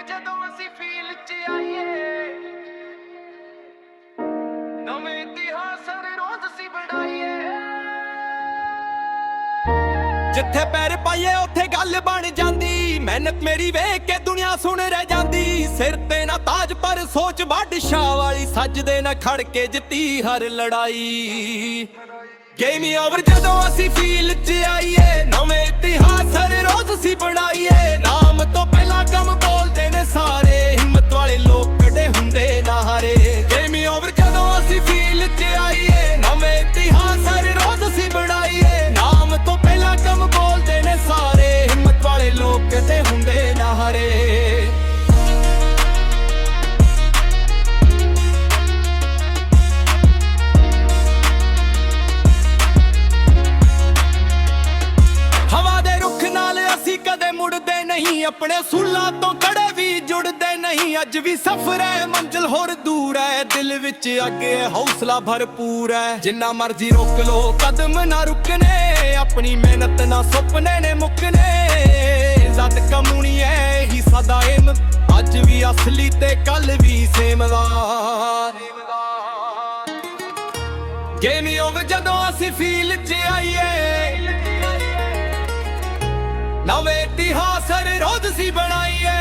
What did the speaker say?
ਜਦੋਂ ਅਸੀਂ ਫੀਲ ਚ ਆਈਏ ਨਵੇਂ ਇਤਿਹਾਸ ਹਰ ਰੋਜ਼ ਅਸੀਂ ਬਣਾਈਏ। ਜਿੱਥੇ ਪੈਰ ਪਾਈਏ ਉੱਥੇ ਗੱਲ ਬਣ ਜਾਂਦੀ, ਮਿਹਨਤ ਮੇਰੀ ਵੇਖ ਕੇ ਦੁਨੀਆ ਸੁਣ ਰਹਿ ਜਾਂਦੀ। ਸਿਰ ਤੇ ਨਾ ਤਾਜ ਪਰ ਸੋਚ ਬਾਦਸ਼ਾਹ ਵਾਲੀ, ਸੱਜਦੇ ਨਾ ਖੜ ਕੇ ਜਿੱਤੀ ਹਰ ਲੜਾਈ। ਗੇਮ ਓਵਰ ਜਦੋਂ ਅਸੀਂ ਫੀਲ ਚ ਆਈਏ ਨਵੇਂ ਇਤਿਹਾਸ ਹਰ ਰੋਜ਼ ਅਸੀਂ ਬਣਾਈਏ। ਨਾਮ ਤੋਂ ਪਹਿਲਾਂ ਕੰਮ ਬੋਲਦੇ ਨੇ ਸਾਰੇ, ਹਿੰਮਤ ਵਾਲੇ ਲੋਕ ਕਦੇ ਹੁੰਦੇ ਨਾ ਹਾਰੇ। ਗੇਮ ਓਵਰ ਜਦੋਂ ਅਸੀਂ ਫੀਲ ਚ ਆਈਏ ਨਵੇਂ ਇਤਿਹਾਸ ਹਰ ਰੋਜ਼ ਅਸੀਂ ਬਣਾਈਏ। ਨਾਮ ਤੋਂ ਪਹਿਲਾਂ ਕੰਮ ਬੋਲਦੇ ਨੇ ਸਾਰੇ, ਹਿੰਮਤ ਵਾਲੇ ਲੋਕ ਕਦੇ ਹੁੰਦੇ ਨਾ ਹਾਰੇ। ਕਦੇ ਮੁੜਦੇ ਨਹੀਂ, ਆਪਣੇ ਅਸੂਲਾਂ ਤੋਂ ਕਦੇ ਵੀ ਜੁੜਦੇ ਨਹੀਂ। ਅੱਜ ਵੀ ਸਫ਼ਰ ਹੈ, ਮੰਜ਼ਿਲ ਹੋਰ ਦੂਰ ਹੈ, ਦਿਲ ਵਿੱਚ ਅੱਗੇ ਹੌਸਲਾ ਭਰਪੂਰ ਹੈ। ਜਿੰਨਾ ਮਰਜ਼ੀ ਰੋਕ ਲੋ ਕਦਮ ਨਾ ਰੁਕਨੇ, ਆਪਣੀ ਮਿਹਨਤ ਨਾ ਸੁਪਨੇ ਨੇ ਮੁੱਕਨੇ। ਜ਼ਦ ਕਮੂਣੀ ਹੈ ਇਹੀ ਸਦਾ ਏਮ, ਅੱਜ ਵੀ ਅਸਲੀ ਤੇ ਕੱਲ ਵੀ ਸੇਮ ਦਾ। ਗੇਮ ਓਵਰ ਜਦੋਂ ਅਸੀਂ ਫੀਲ ਚ ਆਈਏ ਨਵੇਂ ਇਤਿਹਾਸ ਹਰ ਰੋਜ਼ ਅਸੀਂ ਬਣਾਈਏ।